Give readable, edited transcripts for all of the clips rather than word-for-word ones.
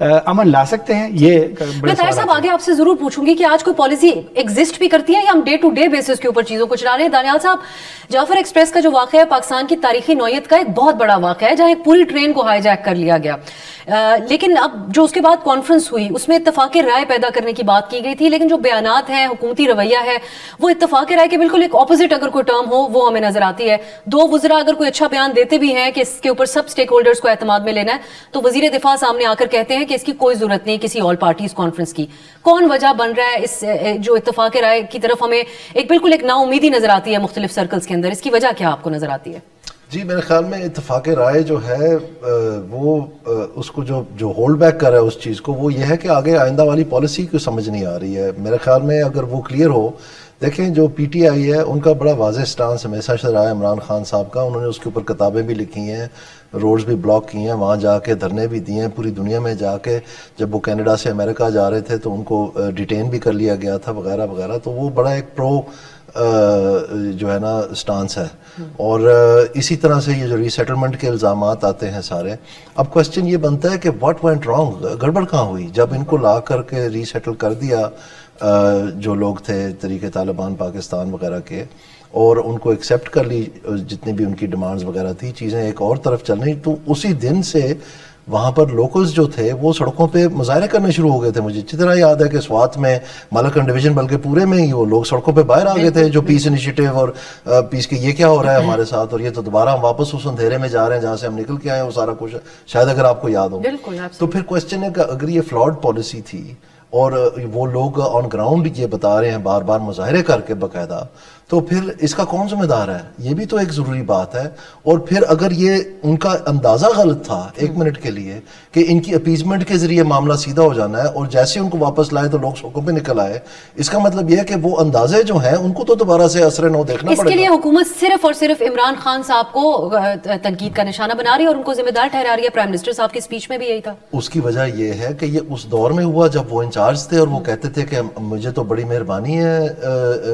امن لا سکتے ہیں. یہ میں طاہر صاحب آگے آپ سے ضرور پوچھوں گی کہ آج کوئی پالیسی ایگزسٹ بھی کرتی ہے یا ہم ڈے ٹو ڈے بیسس کے اوپر چیزوں کو چلا رہے ہیں. دانیال صاحب, جعفر ایکسپریس کا جو واقعہ ہے پاکستان کی تاریخی نوعیت کا ایک بہت بڑا واقعہ ہے, جہاں ایک پوری ٹرین کو ہائی جیک کر لیا گیا, لیکن اب جو اس کے بعد کانفرنس ہوئی اس میں اتفاق رائے پیدا کرنے کی بات کی گئی تھی, لیکن جو بیانات ہیں, حکومتی رویہ ہے, وہ اتفاق رائے کے بالکل ایک اپوزٹ اگر کوئی ٹرم ہو وہ ہمیں نظر آتی ہے. دو وزراء اگر کوئی اچھا بیان دیتے بھی ہیں کہ اس کے اوپر سب سٹیک ہولڈرز کو اعتماد میں لینا ہے, تو وزیر دفاع سامنے آ کر کہتے ہیں کہ اس کی کوئی ضرورت نہیں کسی آل پارٹیز کانفرنس کی. کون وجہ بن رہا ہے اس جو اتفاق رائے کی طرف ہمیں ایک بالکل ایک نا امیدی نظر آتی ہے مختلف سرکلز کے اندر, اس کی وجہ کیا آپ کو نظر آتی ہے؟ جی میرے خیال میں اتفاق رائے جو ہے وہ اس کو جو ہولڈ بیک کر رہا ہے اس چیز کو, وہ یہ ہے کہ آگے آئندہ والی پالیسی کو سمجھ نہیں آ رہی ہے. میرے خیال میں اگر وہ کلیئر ہو, دیکھیں جو پی ٹی آئی ہے ان کا بڑا واضح سٹانس ہمیشہ سے رہا ہے عمران خان صاحب کا. انہوں نے اس کے اوپر کتابیں بھی لکھی ہیں, روڈز بھی بلاک کی ہیں, وہاں جا کے دھرنے بھی دیے ہیں, پوری دنیا میں جا کے جب وہ کینیڈا سے امریکہ جا رہے تھے تو ان کو ڈیٹین بھی کر لیا گیا تھا وغیرہ وغیرہ. تو وہ بڑا ایک پرو جو ہے نا سٹانس ہے. اور اسی طرح سے یہ جو ری سیٹلمنٹ کے الزامات آتے ہیں سارے, اب کوسچن یہ بنتا ہے کہ واٹ وینٹ رانگ, گڑبڑ کہاں ہوئی جب ان کو لا کر کے ری سیٹل کر دیا جو لوگ تھے طریقے طالبان پاکستان وغیرہ کے, اور ان کو ایکسیپٹ کر لی جتنی بھی ان کی ڈیمانڈز وغیرہ تھی, چیزیں ایک اور طرف چل رہی. تو اسی دن سے وہاں پر لوکلز جو تھے وہ سڑکوں پہ مظاہرے کرنے شروع ہو گئے تھے. مجھے اچھی طرح یاد ہے کہ سوات میں, مالکن ڈویژن بلکہ پورے میں ہی وہ لوگ سڑکوں پہ باہر آ گئے تھے جو پیس انیشیٹو اور پیس کے یہ کیا ہو رہا ہے ہمارے ساتھ, اور یہ تو دوبارہ ہم واپس اس اندھیرے میں جا رہے ہیں جہاں سے ہم نکل کے آئے ہیں, وہ سارا کچھ شاید اگر آپ کو یاد ہو. تو پھر کوسچن ہے کہ اگر یہ فلاڈ پالیسی تھی اور وہ لوگ آن گراؤنڈ یہ بتا رہے ہیں بار بار مظاہرے کر کے باقاعدہ, تو پھر اس کا کون ذمہ دار ہے؟ یہ بھی تو ایک ضروری بات ہے. اور پھر اگر یہ ان کا اندازہ غلط تھا ایک منٹ کے لیے کہ ان کی اپیزمنٹ کے ذریعے معاملہ سیدھا ہو جانا ہے, اور جیسے ان کو واپس لائے تو لوگ سڑکوں پہ نکل آئے, اس کا مطلب یہ ہے کہ وہ اندازے جو ہیں ان کو تو دوبارہ سے اثر نو دیکھنا پڑے گا. اس کے لیے حکومت صرف اور صرف عمران خان صاحب کو تنقید کا نشانہ بنا رہی ہے اور ان کو ذمہ دار ٹھہرا رہی ہے. پرائم منسٹر صاحب کی اسپیچ میں بھی یہی تھا. اس کی وجہ یہ ہے کہ یہ اس دور میں ہوا جب وہ انچارج تھے اور وہ کہتے تھے کہ مجھے تو بڑی مہربانی ہے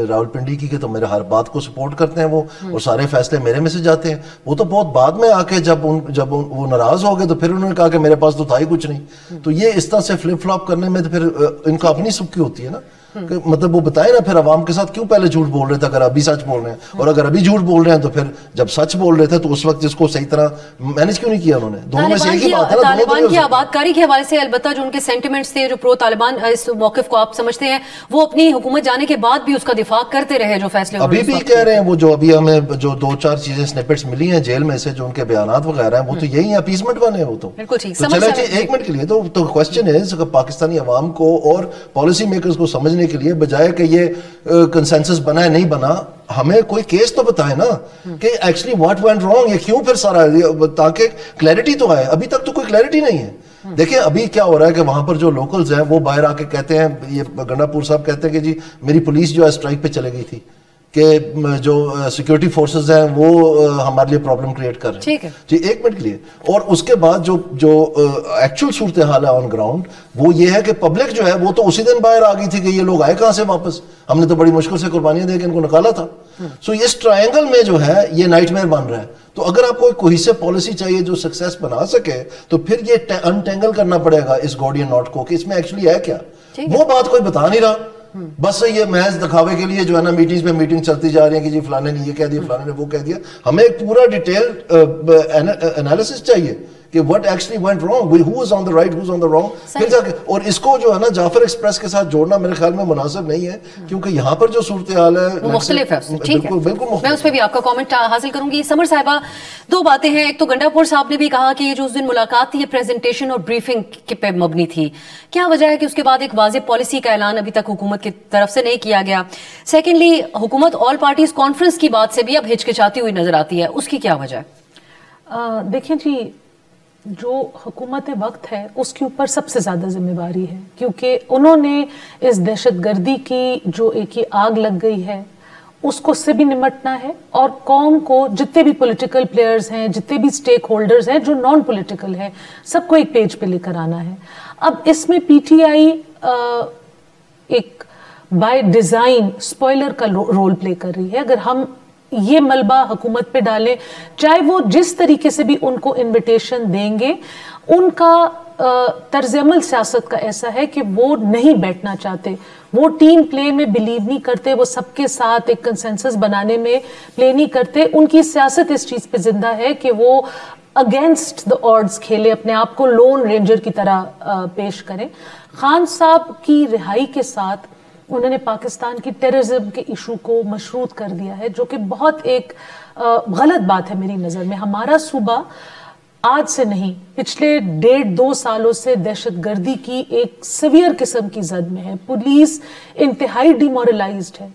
راولپنڈی کی کہ تو میرے ہر بات کو سپورٹ کرتے ہیں وہ, اور سارے فیصلے میرے میں سے جاتے ہیں. وہ تو بہت بعد میں آ کے جب وہ ناراض ہو گئے تو پھر انہوں نے کہا کہ میرے پاس تو تھا ہی کچھ نہیں. تو یہ اس طرح سے فلپ فلاپ کرنے میں تو پھر ان کا اپنی سبکی ہوتی ہے نا, کہ مطلب وہ بتائیں نا پھر عوام کے ساتھ کیوں پہلے جھوٹ بول رہے تھے اگر ابھی سچ بول رہے ہیں, اور اگر ابھی جھوٹ بول رہے ہیں تو پھر جب سچ بول رہے تھے تو اس وقت اس کو صحیح طرح مینج کیوں نہیں کیا انہوں نے. دونوں میں سے ایک ہی بات ہے نا. طالبان کی آباد کاری کے حوالے سے البتہ جو ان کے سینٹیمنٹس تھے, جو پرو طالبان اس موقف کو آپ سمجھتے ہیں, وہ اپنی حکومت جانے کے بعد بھی اس کا دفاع کرتے رہے. جو فیصلے ابھی بھی کہہ رہے ہیں, وہ جو ابھی ہمیں جو 2-4 چیزیں سنپٹس ملی ہیں جیل میں سے جو ان کے بیانات وغیرہ ہیں, وہ تو یہی ہیں اپیزمنٹ والے ہیں. وہ تو بالکل ٹھیک. چلیں ایک منٹ کے لیے تو کوسچن ہے پاکستانی عوام کو اور پالیسی میکرز کو سمجھنے کے لیے, بجائے کہ یہ کنسنسس بنا ہے نہیں بنا, ہمیں کوئی کیس تو بتائے نا کہ ایکچولی واٹ وینٹ رانگ, یہ کیوں پھر سارا, تاکہ کلیئرٹی تو آئے. ابھی تک تو کوئی کلیئرٹی نہیں ہے. دیکھیں ابھی کیا ہو رہا ہے کہ وہاں پر جو لوکلز ہیں وہ باہر آ کے کہتے ہیں, یہ گنڈا پور صاحب کہتے ہیں کہ جی میری پولیس جو ہے اسٹرائک پہ چلے گئی تھی, کہ جو سیکیورٹی فورسز ہیں وہ ہمارے لیے پرابلم کریٹ کر رہے ہیں. جی ایک منٹ کے لیے. اور اس کے بعد جو ایکچوئل صورتحال ہے آن گراؤنڈ وہ یہ ہے کہ پبلک جو ہے وہ تو اسی دن باہر آ گئی تھی کہ یہ لوگ آئے کہاں سے واپس, ہم نے تو بڑی مشکل سے قربانیاں دے کے ان کو نکالا تھا. سو اس ٹرائنگل میں جو ہے یہ نائٹ میئر بن رہا ہے. تو اگر آپ کو ایک کوہیسو پالیسی چاہیے جو سکسیس بنا سکے, تو پھر یہ انٹینگل کرنا پڑے گا اس گورڈین ناٹ کو کہ اس میں ایکچولی ہے کیا. وہ بات کوئی بتا نہیں رہا, بس یہ محض دکھاوے کے لیے جو ہے نا میٹنگز پہ میٹنگ چلتی جا رہی ہیں کہ جی فلانے نے یہ کہہ دیا, فلانے نے وہ کہہ دیا. ہمیں ایک پورا ڈیٹیل انالیسس چاہیے کہ what actually went wrong, who was on the right, who's on the wrong. پھر جا کے اور اس کو جو ہے نا جعفر ایکسپریس کے ساتھ جوڑنا میرے خیال میں مناسب نہیں ہے, کیونکہ یہاں پر جو صورتحال ہے وہ مختلف ہے. بالکل مختلف. میں اس پہ بھی آپ کا کامنٹ حاصل کروں گی. سمر صاحبہ, 2 باتیں ہیں. ایک تو گنڈا پور صاحب نے بھی کہا کہ یہ جو اس دن ملاقات تھی یہ پریزنٹیشن اور بریفنگ پہ مبنی تھی. کیا وجہ ہے کہ اس کے بعد ایک واضح پالیسی کا اعلان ابھی تک حکومت کی طرف سے نہیں کیا گیا؟ سیکنڈلی, حکومت آل پارٹیز کانفرنس کی بات سے بھی اب ہچکچاتی ہوئی نظر آتی ہے, اس کی کیا وجہ ہے؟ دیکھیں جی, جو حکومت وقت ہے اس کے اوپر سب سے زیادہ ذمہ داری ہے, کیونکہ انہوں نے اس دہشت گردی کی جو ایک ہی آگ لگ گئی ہے اس کو سے بھی نمٹنا ہے, اور قوم کو جتنے بھی پولیٹیکل پلیئرز ہیں, جتنے بھی سٹیک ہولڈرز ہیں جو نان پولیٹیکل ہیں, سب کو ایک پیج پہ لے کر آنا ہے. اب اس میں پی ٹی آئی ایک بائی ڈیزائن اسپوائلر کا رول پلے کر رہی ہے. اگر ہم یہ ملبہ حکومت پہ ڈالیں, چاہے وہ جس طریقے سے بھی ان کو انویٹیشن دیں گے, ان کا طرز عمل سیاست کا ایسا ہے کہ وہ نہیں بیٹھنا چاہتے, وہ ٹیم پلے میں بلیو نہیں کرتے, وہ سب کے ساتھ ایک کنسنسس بنانے میں پلے نہیں کرتے. ان کی سیاست اس چیز پہ زندہ ہے کہ وہ اگینسٹ دا آڈز کھیلے, اپنے آپ کو لون رینجر کی طرح پیش کریں. خان صاحب کی رہائی کے ساتھ انہوں نے پاکستان کی ٹیررزم کے ایشو کو مشروط کر دیا ہے, جو کہ بہت ایک غلط بات ہے میری نظر میں. ہمارا صوبہ آج سے نہیں, پچھلے 1.5-2 سالوں سے دہشت گردی کی ایک سیویئر قسم کی زد میں ہے. پولیس انتہائی ڈیمورلائزڈ ہے,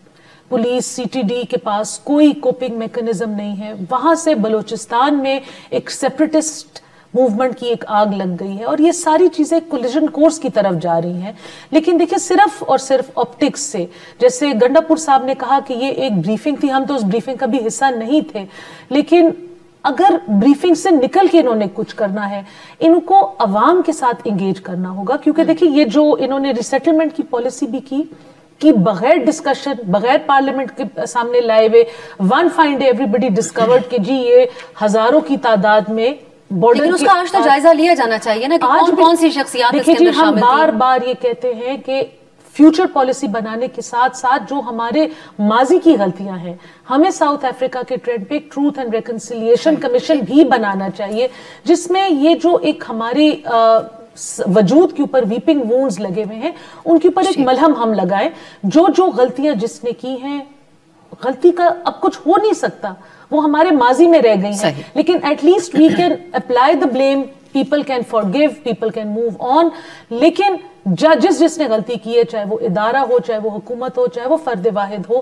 پولیس سی ٹی ڈی کے پاس کوئی کوپنگ میکنزم نہیں ہے. وہاں سے بلوچستان میں ایک سیپریٹسٹ موومنٹ کی ایک آگ لگ گئی ہے, اور یہ ساری چیزیں کولیجن کورس کی طرف جا رہی ہیں. لیکن دیکھیں صرف اور صرف آپٹکس سے, جیسے گنڈا پور صاحب نے کہا کہ یہ ایک بریفنگ تھی, ہم تو اس بریفنگ کا بھی حصہ نہیں تھے, لیکن اگر بریفنگ سے نکل کے انہوں نے کچھ کرنا ہے, ان کو عوام کے ساتھ انگیج کرنا ہوگا. کیونکہ دیکھیں یہ جو انہوں نے ریسیٹلمنٹ کی پالیسی بھی کی بغیر ڈسکشن, بغیر پارلیمنٹ کے سامنے لائے ہوئے, ون فائن ڈے ایوری بڈی ڈسکورڈ کہ جی یہ ہزاروں کی تعداد میں بارڈر. لیکن اس کا آج تو جائزہ لیا جانا چاہیے نا کہ کون سی شخصیات اس کے اندر شامل تھیں. ہم بار بار یہ کہتے ہیں کہ فیوچر پالیسی بنانے کے ساتھ ساتھ جو ہمارے ماضی کی غلطیاں ہیں, ہمیں ساؤتھ افریقہ کے ٹرینڈ پہ ٹروتھ اینڈ ریکنسیلیشن کمیشن بھی بنانا چاہیے, جس میں یہ جو ایک ہماری وجود کے اوپر ویپنگ وونڈز لگے ہوئے ہیں ان کے اوپر ایک ملہم ہم لگائیں. جو غلطیاں جس نے کی ہیں, غلطی کا اب کچھ ہو نہیں سکتا, وہ ہمارے ماضی میں رہ گئی ہیں, لیکن at least we can apply the blame, people can forgive, people can move on. لیکن جس نے غلطی کی ہے, چاہے وہ ادارہ ہو, چاہے وہ حکومت ہو, چاہے وہ فرد واحد ہو,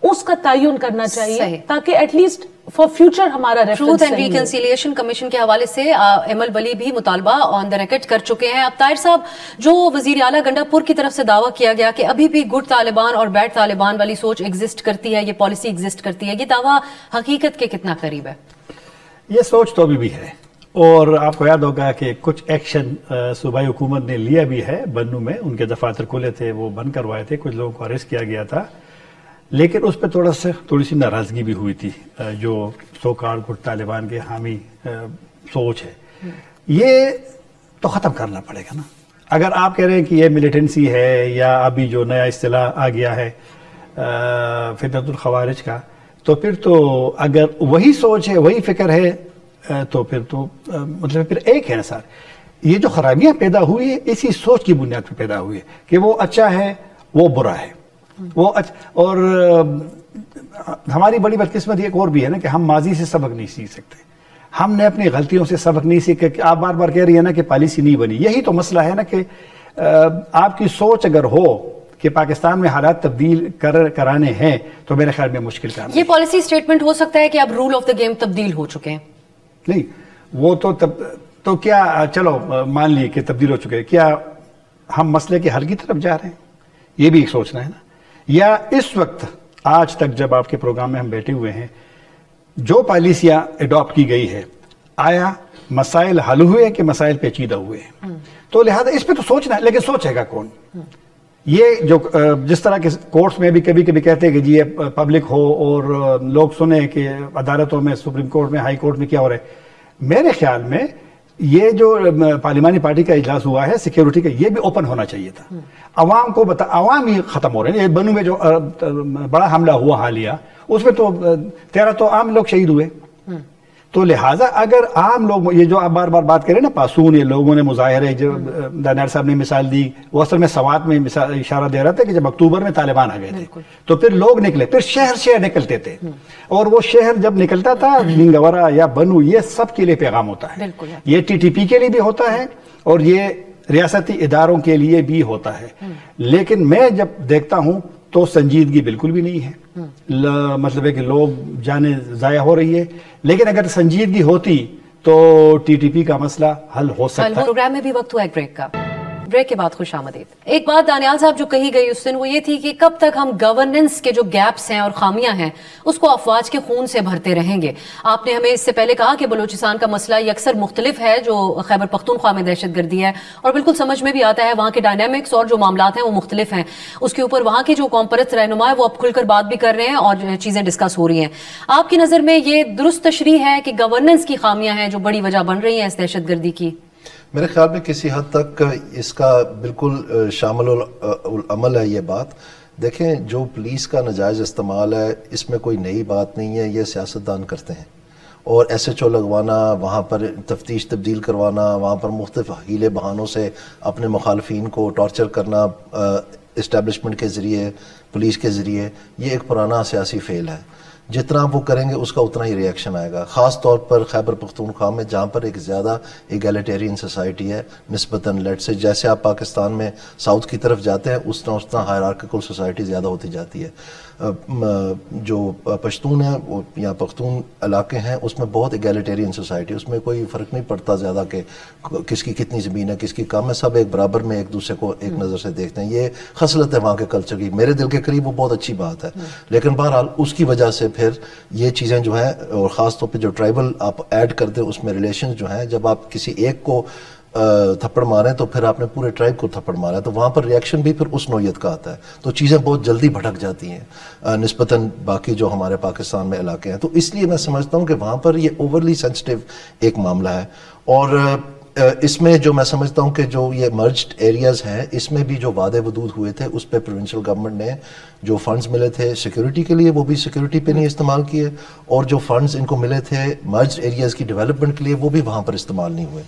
اس کا تعین کرنا چاہیے تاکہ ایٹ لیسٹ فار فیوچر ہمارا ٹروتھ اینڈ ریکنسیلیشن کمیشن کے حوالے سے ایمل ولی بھی مطالبہ آن دا ریکارڈ کر چکے ہیں. اب طاہر صاحب, جو وزیر اعلیٰ گنڈا پور کی طرف سے دعویٰ کیا گیا کہ ابھی بھی گڈ طالبان اور بیڈ طالبان والی سوچ ایگزسٹ کرتی ہے, یہ پالیسی ایگزسٹ کرتی ہے, یہ دعویٰ حقیقت کے کتنا قریب ہے؟ یہ سوچ تو ابھی بھی ہے, اور آپ کو یاد ہوگا کہ کچھ ایکشن صوبائی حکومت نے لیا بھی ہے. بنو میں ان کے دفاتر کھلے تھے, وہ بند کروائے تھے, کچھ لوگوں کو اریسٹ کیا گیا تھا, لیکن اس پہ تھوڑی سی ناراضگی بھی ہوئی تھی. جو سو کارڈ گڈ طالبان کے حامی سوچ ہے, یہ تو ختم کرنا پڑے گا نا. اگر آپ کہہ رہے ہیں کہ یہ ملیٹنسی ہے, یا ابھی جو نیا اصطلاح آ گیا ہے فتنۃ الخوارج کا, تو پھر تو اگر وہی سوچ ہے, وہی فکر ہے, تو پھر تو مطلب پھر ایک ہے نا سر. یہ جو خرابیاں پیدا ہوئی ہے اسی سوچ کی بنیاد پہ پیدا ہوئی ہے کہ وہ اچھا ہے, وہ برا ہے, وہ اور ہماری بڑی بدقسمت ایک اور بھی ہے نا کہ ہم ماضی سے سبق نہیں سیکھ سکتے. ہم نے اپنی غلطیوں سے سبق نہیں سیکھا. کہ آپ بار بار کہہ رہی ہیں نا کہ پالیسی نہیں بنی, یہی تو مسئلہ ہے نا کہ آپ کی سوچ اگر ہو کہ پاکستان میں حالات تبدیل کرانے ہیں تو میرے خیال میں مشکل کام ہے. یہ پالیسی سٹیٹمنٹ ہو سکتا ہے کہ اب رول آف دا گیم تبدیل ہو چکے ہیں. نہیں, وہ تو کیا, چلو مان لیے کہ تبدیل ہو چکے, کیا ہم مسئلے کے حل کی طرف جا رہے ہیں؟ یہ بھی ایک سوچنا ہے نا. یا اس وقت آج تک جب آپ کے پروگرام میں ہم بیٹھے ہوئے ہیں, جو پالیسیاں اڈاپٹ کی گئی ہے, آیا مسائل حل ہوئے کہ مسائل پیچیدہ ہوئے ہیں؟ تو لہذا اس پہ تو سوچنا ہے, لیکن سوچے گا کون؟ یہ جو جس طرح کے کورٹس میں بھی کبھی کبھی کہتے ہیں کہ جی یہ پبلک ہو اور لوگ سنیں کہ عدالتوں میں, سپریم کورٹ میں, ہائی کورٹ میں کیا ہو رہا ہے. میرے خیال میں یہ جو پارلیمانی پارٹی کا اجلاس ہوا ہے سیکیورٹی کا, یہ بھی اوپن ہونا چاہیے تھا. عوام کو عوام ہی ختم ہو رہے ہیں. بنو میں جو بڑا حملہ ہوا حالیہ, اس میں تو 13 تو عام لوگ شہید ہوئے. تو لہٰذا اگر عام لوگ, یہ جو آپ بار بار بات کریں نا پاسون, یہ لوگوں نے مظاہرے, جو دانیال صاحب نے مثال دی, وہ اصل میں سوات میں اشارہ دے رہا تھا کہ جب اکتوبر میں طالبان آ گئے تھے تو پھر لوگ نکلے, پھر شہر نکلتے تھے, اور وہ شہر جب نکلتا تھا منگورا یا بنو, یہ سب کے لیے پیغام ہوتا ہے. یہ ٹی ٹی پی کے لیے بھی ہوتا ہے اور یہ ریاستی اداروں کے لیے بھی ہوتا ہے. لیکن میں جب دیکھتا ہوں تو سنجیدگی بالکل بھی نہیں ہے. مطلب ہے کہ لوگ جانیں ضائع ہو رہی ہے. لیکن اگر سنجیدگی ہوتی تو ٹی ٹی پی کا مسئلہ حل ہو سکتا ہے. پروگرام میں بھی وقت ہوا ایک بریک کا. بریک کے بعد خوش آمدید. ایک بات دانیال صاحب جو کہی گئی اس دن وہ یہ تھی کہ کب تک ہم گورننس کے جو گیپس ہیں اور خامیاں ہیں اس کو افواج کے خون سے بھرتے رہیں گے. آپ نے ہمیں اس سے پہلے کہا کہ بلوچستان کا مسئلہ یہ اکثر مختلف ہے جو خیبر پختونخوا میں دہشت گردی ہے, اور بالکل سمجھ میں بھی آتا ہے وہاں کے ڈائنامکس اور جو معاملات ہیں وہ مختلف ہیں. اس کے اوپر وہاں کے جو قوم پرست رہنما ہے وہ اب کھل کر بات بھی کر رہے ہیں اور چیزیں ڈسکس ہو رہی ہیں. آپ کی نظر میں یہ درست تشریح ہے کہ گورننس کی خامیاں ہیں جو بڑی وجہ بن رہی ہیں اس دہشت گردی کی؟ میرے خیال میں کسی حد تک اس کا بالکل شامل العمل ہے یہ بات. دیکھیں جو پولیس کا ناجائز استعمال ہے اس میں کوئی نئی بات نہیں ہے, یہ سیاستدان کرتے ہیں, اور ایس ایچ او لگوانا, وہاں پر تفتیش تبدیل کروانا, وہاں پر مختلف ہیلے بہانوں سے اپنے مخالفین کو ٹارچر کرنا اسٹیبلشمنٹ کے ذریعے, پولیس کے ذریعے, یہ ایک پرانا سیاسی فعل ہے. جتنا وہ کریں گے اس کا اتنا ہی ریئیکشن آئے گا, خاص طور پر خیبر پختونخوا میں جہاں پر ایک زیادہ ایگیلیٹیرین سوسائٹی ہے نسبتاً لیٹ سے, جیسے آپ پاکستان میں ساؤتھ کی طرف جاتے ہیں اس طرح ہائرارکیکل سوسائٹی زیادہ ہوتی جاتی ہے. جو پشتون ہیں یا پختون علاقے ہیں اس میں بہت ایگیلیٹیرین سوسائٹی, اس میں کوئی فرق نہیں پڑتا زیادہ کہ کس کی کتنی زمین ہے کس کی کم ہے, سب ایک برابر میں ایک دوسرے کو ایک نظر سے دیکھتے ہیں. یہ خصلت ہے وہاں کے کلچر کی, میرے دل کے قریب وہ بہت اچھی بات ہے. لیکن بہرحال اس کی وجہ سے پھر یہ چیزیں جو ہیں, اور خاص طور پہ جو ٹرائبل آپ ایڈ کرتے ہیں اس میں ریلیشنز جو ہیں, جب آپ کسی ایک کو تھپڑ ماریں تو پھر آپ نے پورے ٹرائب کو تھپڑ مارا ہے, تو وہاں پر ریاکشن بھی پھر اس نوعیت کا آتا ہے, تو چیزیں بہت جلدی بھٹک جاتی ہیں نسبتاً باقی جو ہمارے پاکستان میں علاقے ہیں. تو اس لیے میں سمجھتا ہوں کہ وہاں پر یہ اوورلی سینسٹیو ایک معاملہ ہے. اور اس میں جو میں سمجھتا ہوں کہ جو یہ مرجڈ ایریاز ہیں اس میں بھی جو وعدے ودود ہوئے تھے اس پہ پروونشل گورنمنٹ نے جو فنڈز ملے تھے سیکیورٹی کے لیے وہ بھی سیکیورٹی پہ نہیں استعمال کیے, اور جو فنڈز ان کو ملے تھے مرجڈ ایریاز کی ڈیولپمنٹ کے لیے وہ بھی وہاں پر استعمال نہیں ہوئے.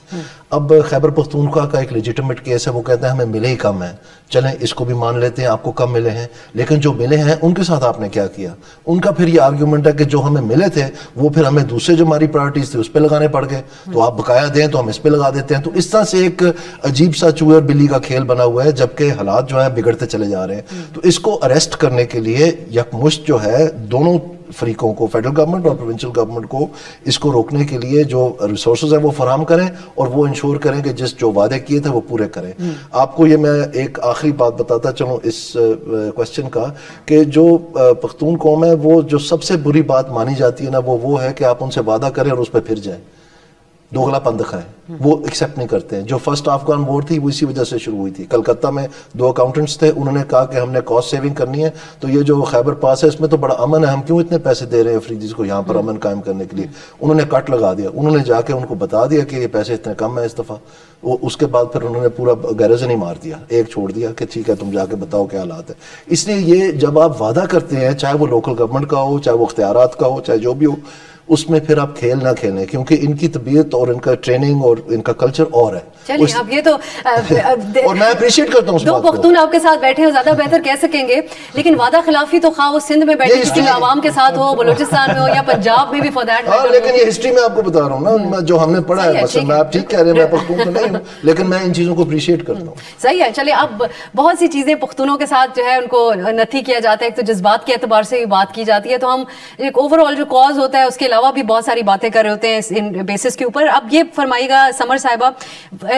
اب خیبر پختونخوا کا ایک لیجیٹمیٹ کیس ہے, وہ کہتے ہیں ہمیں ملے ہی کم ہیں, چلیں اس کو بھی مان لیتے ہیں آپ کو کم ملے ہیں, لیکن جو ملے ہیں ان کے ساتھ آپ نے کیا کیا. ان کا پھر یہ آرگیومنٹ ہے کہ جو ہمیں ملے تھے وہ پھر ہمیں دوسرے جو ہماری پرائرٹیز تھے اس پہ لگانے پڑ گئے, تو آپ بقایا دیں تو ہم اس پہ لگا دیتے ہیں. تو اس طرح سے ایک عجیب سا چوہے اور بلی کا کھیل بنا ہوا ہے, جبکہ حالات جو ہیں بگڑتے چلے جا رہے ہیں. تو اس کو اریسٹ کرنے کے لیے یکمشت جو ہے دونوں فریقوں کو, فیڈرل گورنمنٹ اور پروونشل گورنمنٹ کو, اس کو روکنے کے لیے جو ریسورسز ہیں وہ فراہم کریں اور وہ انشور کریں کہ جس جو وعدے کیے تھے وہ پورے کریں. آپ کو یہ میں ایک آخری بات بتاتا چلوں اس کوشچن کا, کہ جو پختون قوم ہے وہ جو سب سے بری بات مانی جاتی ہے نا وہ ہے کہ آپ ان سے وعدہ کریں اور اس پہ پھر جائیں. دوغلا پن دکھائیں, وہ ایکسیپٹ نہیں کرتے ہیں. جو فرسٹ افغان وار تھی وہ اسی وجہ سے شروع ہوئی تھی. کلکتہ میں 2 اکاؤنٹنٹس تھے, انہوں نے کہا کہ ہم نے کاسٹ سیونگ کرنی ہے, تو یہ جو خیبر پاس ہے اس میں تو بڑا امن ہے, ہم کیوں اتنے پیسے دے رہے ہیں افریدیز کو یہاں پر امن قائم کرنے کے لیے. انہوں نے کٹ لگا دیا, انہوں نے جا کے ان کو بتا دیا کہ یہ پیسے اتنے کم ہیں اس دفعہ. اس کے بعد پھر انہوں نے پورا گیرزن ہی مار دیا, ایک چھوڑ دیا کہ ٹھیک ہے تم جا کے بتاؤ کیا حالات ہے. اس لیے یہ جب آپ وعدہ کرتے ہیں, چاہے وہ لوکل گورنمنٹ کا ہو, چاہے وہ اختیارات کا ہو, چاہے جو بھی ہو, اس میں پھر آپ کھیل نہ کھیلیں, کیونکہ ان کی طبیعت اور ان کا ٹریننگ اور ان کا کلچر اور ہے. چلیے اب یہ تو اور میں اپریشیٹ کرتا ہوں اس دو پختون آپ کے ساتھ بیٹھے ہو زیادہ بہتر کہہ سکیں گے, لیکن وعدہ خلافی تو خواہ وہ سندھ میں بیٹھے کسی عوام کے ساتھ ہو, بلوچستان میں ہو یا پنجاب میں بھی فار دیٹ میٹر. لیکن یہ ہسٹری میں آپ کو بتا رہا ہوں نا جو ہم نے پڑھا ہے, مثلا میں آپ ٹھیک کہہ رہے ہیں میں پختون تو نہیں ہوں, لیکن میں ان چیزوں کو اپریشیٹ کرتا ہوں. صحیح ہے. چلیے اب بہت سی چیزیں پختونوں کے ساتھ جو ہے ان کو نتھی کیا جاتا ہے, ایک تو جذبات کے اعتبار سے بھی بات کی جاتی ہے, تو ہم ایک اوور آل جو کاز ہوتا ہے اس کے علاوہ بھی بہت ساری باتیں کر رہے ہوتے ہیں ان بیسس کے اوپر. اب یہ فرمائیے گا سمر صاحبہ,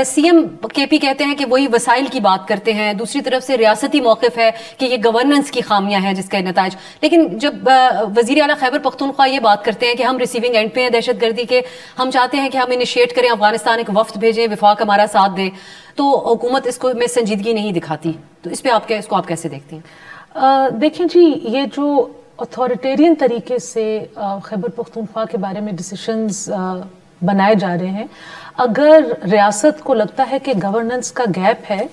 سی ایم کے پی کہتے ہیں کہ وہی وسائل کی بات کرتے ہیں, دوسری طرف سے ریاستی موقف ہے کہ یہ گورننس کی خامیاں ہیں جس کا نتائج, لیکن جب وزیر اعلیٰ خیبر پختونخوا یہ بات کرتے ہیں کہ ہم ریسیونگ اینڈ پہ ہیں دہشت گردی کے, ہم چاہتے ہیں کہ ہم انیشیٹ کریں, افغانستان ایک وفد بھیجیں, وفاق ہمارا ساتھ دے, تو حکومت اس کو میں سنجیدگی نہیں دکھاتی, تو اس پہ اس کو آپ کیسے دیکھتے ہیں؟ دیکھیں جی, یہ جو اتھارٹیرین طریقے سے خیبر پختونخوا کے بارے میں ڈیسیشنز بنائے جا رہے ہیں, اگر ریاست کو لگتا ہے کہ گورننس کا گیپ ہے,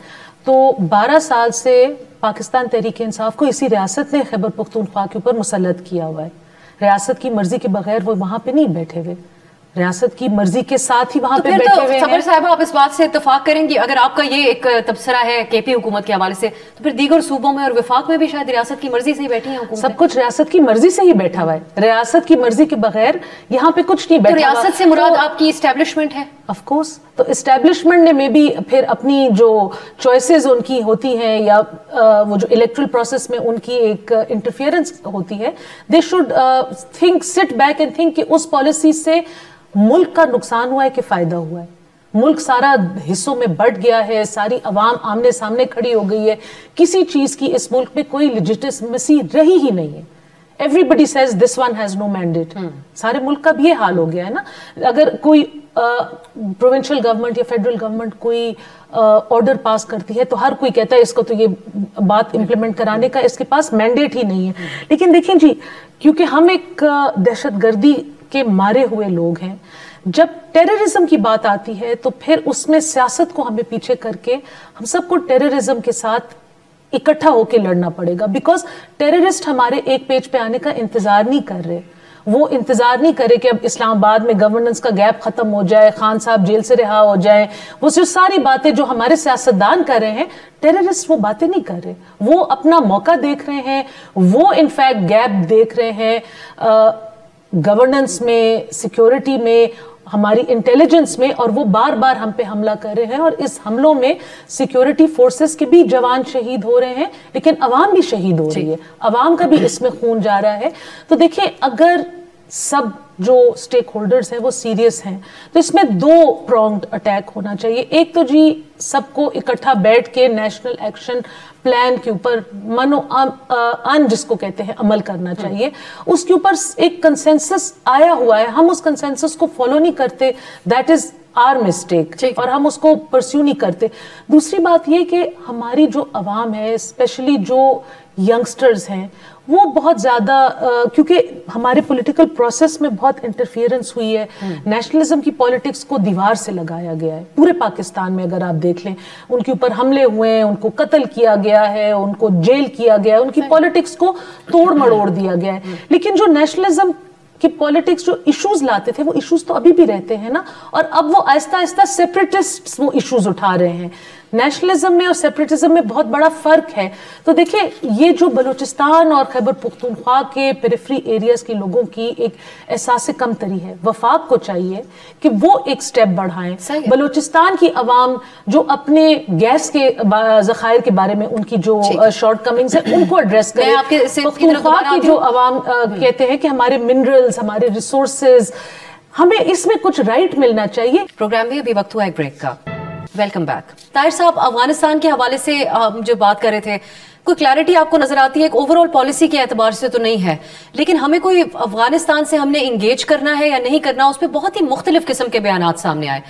تو 12 سال سے پاکستان تحریک انصاف کو اسی ریاست نے خیبر پختونخوا کے اوپر مسلط کیا ہوا ہے. ریاست کی مرضی کے بغیر وہ وہاں پہ نہیں بیٹھے ہوئے, ریاست کی مرضی کے ساتھ ہی وہاں پہ بیٹھے ہوئے ہیں. صبر صاحبہ آپ اس بات سے اتفاق کریں گی, اگر آپ کا یہ ایک تبصرہ ہے کے پی حکومت کے حوالے سے, تو پھر دیگر صوبوں میں اور وفاق میں بھی شاید ریاست کی مرضی سے ہی بیٹھی ہیں حکومت. سب کچھ ریاست کی مرضی سے ہی بیٹھا ہوا ہے, ریاست کی مرضی کے بغیر یہاں پہ کچھ نہیں بیٹھا. تو ریاست سے مراد آپ کی اسٹیبلشمنٹ ہے؟ Of course. تو اسٹیبلشمنٹ نے میں بھی پھر اپنی جو چوائسیز ان کی ہوتی ہیں یا وہ جو الیکٹرل پروسیس میں ان کی ایک انٹرفیئرنس ہوتی ہے, دے شوڈ تھنک, سٹ بیک اینڈ تھنک کہ اس پالیسی سے ملک کا نقصان ہوا ہے کہ فائدہ ہوا ہے. ملک سارا حصوں میں بٹ گیا ہے, ساری عوام آمنے سامنے کھڑی ہو گئی ہے, کسی چیز کی اس ملک میں کوئی لیجیٹمیسی رہی ہی نہیں ہے. Everybody says this one has no mandate. سارے ملک کا بھی یہ حال ہو گیا ہے نا. اگر کوئی پروونشل گورنمنٹ یا فیڈرل گورنمنٹ کوئی آرڈر پاس کرتی ہے تو ہر کوئی کہتا ہے اس کو تو یہ بات امپلیمنٹ کرانے کا اس کے پاس مینڈیٹ ہی نہیں ہے. لیکن دیکھیں جی, کیونکہ ہم ایک دہشت گردی کے مارے ہوئے لوگ ہیں, جب ٹیررزم کی بات آتی ہے تو پھر اس میں سیاست کو ہمیں پیچھے کر کے ہم سب کو ٹیررزم کے ساتھ اکٹھا ہو کے لڑنا پڑے گا، بیکاز ٹیررسٹ ہمارے ایک پیج پہ آنے کا انتظار نہیں کر رہے. وہ انتظار نہیں کرے کہ اب اسلام آباد میں گورننس کا گیپ ختم ہو جائے، خان صاحب جیل سے رہا ہو جائیں، وہ جو ساری باتیں جو ہمارے سیاستدان کر رہے ہیں، ٹیررسٹ وہ باتیں نہیں کر رہے. وہ اپنا موقع دیکھ رہے ہیں، وہ انفیکٹ گیپ دیکھ رہے ہیں گورننس میں، سیکیورٹی میں، ہماری انٹیلیجنس میں، اور وہ بار بار ہم پہ حملہ کر رہے ہیں. اور اس حملوں میں سیکیورٹی فورسز کے بھی جوان شہید ہو رہے ہیں، لیکن عوام بھی شہید ہو رہی ہے، عوام کا بھی اس میں خون جا رہا ہے. تو دیکھیں، اگر سب جو سٹیک ہولڈرز ہیں وہ سیریس ہیں تو اس میں 2 پرونگڈ اٹیک ہونا چاہیے. ایک تو جی سب کو اکٹھا بیٹھ کے نیشنل ایکشن پلان کے اوپر جس کو کہتے ہیں عمل کرنا چاہیے. اس کے اوپر ایک کنسنسس آیا ہوا ہے، ہم اس کنسنسس کو فالو نہیں کرتے، دیٹ از آر مسٹیک، اور ہم اس کو پرسیو نہیں کرتے. دوسری بات یہ کہ ہماری جو عوام ہے، اسپیشلی جو ینگسٹرز ہیں، وہ بہت زیادہ کیونکہ ہمارے پولیٹیکل پروسیس میں بہت انٹرفیئرنس ہوئی ہے، نیشنلزم کی پالیٹکس کو دیوار سے لگایا گیا ہے. پورے پاکستان میں اگر آپ دیکھ لیں، ان کے اوپر حملے ہوئے ہیں، ان کو قتل کیا گیا ہے، ان کو جیل کیا گیا ہے، ان کی پالیٹکس کو توڑ مڑوڑ دیا گیا ہے. لیکن جو نیشنلزم کی پالیٹکس جو ایشوز لاتے تھے، وہ ایشوز تو ابھی بھی رہتے ہیں نا، اور اب وہ آہستہ آہستہ سیپریٹسٹ وہ ایشوز اٹھا رہے ہیں. نیشنلزم میں اور سیپریٹزم میں بہت بڑا فرق ہے. تو دیکھیں، یہ جو بلوچستان اور خیبر پختونخوا کے پیریفری ایریاز کے لوگوں کی ایک احساس کمتری ہے. وفاق کو چاہیے کہ وہ ایک سٹیپ بڑھائیں. بلوچستان کی عوام جو اپنے گیس کے ذخائر کے بارے میں ان کی جو شارٹ کمنگز ہیں ان کو ایڈریس کریں. پختونخوا کی جو عوام کہتے ہیں کہ ہمارے منرلز، ہمارے ریسورسز، ہمیں اس میں کچھ رائٹ ملنا چاہیے. پروگرام میں ابھی وقت ہوا ایک بریک کا. Welcome back. طاہر صاحب، افغانستان کے حوالے سے ہم جو بات کر رہے تھے، کوئی کلیئرٹی آپ کو نظر آتی ہے؟ ایک اوور آل پالیسی کے اعتبار سے تو نہیں ہے، لیکن ہمیں کوئی افغانستان سے ہم نے انگیج کرنا ہے یا نہیں کرنا، اس پہ بہت ہی مختلف قسم کے بیانات سامنے آئے.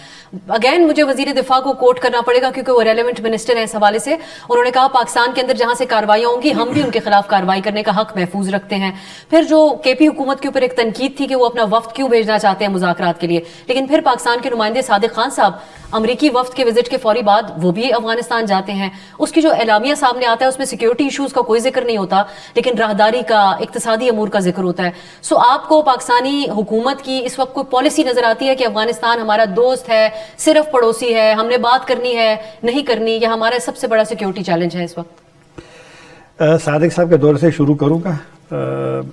اگین مجھے وزیر دفاع کو کوٹ کرنا پڑے گا کیونکہ وہ ریلیونٹ منسٹر ہیں اس حوالے سے. انہوں نے کہا پاکستان کے اندر جہاں سے کارروائیاں ہوں گی ہم بھی ان کے خلاف کارروائی کرنے کا حق محفوظ رکھتے ہیں. پھر جو کے پی حکومت کے اوپر ایک تنقید تھی کہ وہ اپنا وفد کیوں بھیجنا چاہتے ہیں مذاکرات کے لیے، لیکن پھر پاکستان کے نمائندے صادق خان صاحب امریکی وفد کے وزٹ کے فوری بعد وہ بھی افغانستان جاتے ہیں. اس کی جو اعلامیہ سامنے آتا ہے اس میں سیکیورٹی ایشوز کا کوئی ذکر نہیں ہوتا، لیکن راہداری کا، اقتصادی امور کا ذکر ہوتا ہے. سو آپ کو پاکستانی حکومت کی اس وقت کوئی پالیسی نظر آتی ہے کہ افغانستان ہمارا دوست ہے، صرف پڑوسی ہے، ہم نے بات کرنی ہے نہیں کرنی، یہ ہمارا سب سے بڑا سیکیورٹی چیلنج ہے اس وقت؟ صادق صاحب کے دور سے شروع کروں گا.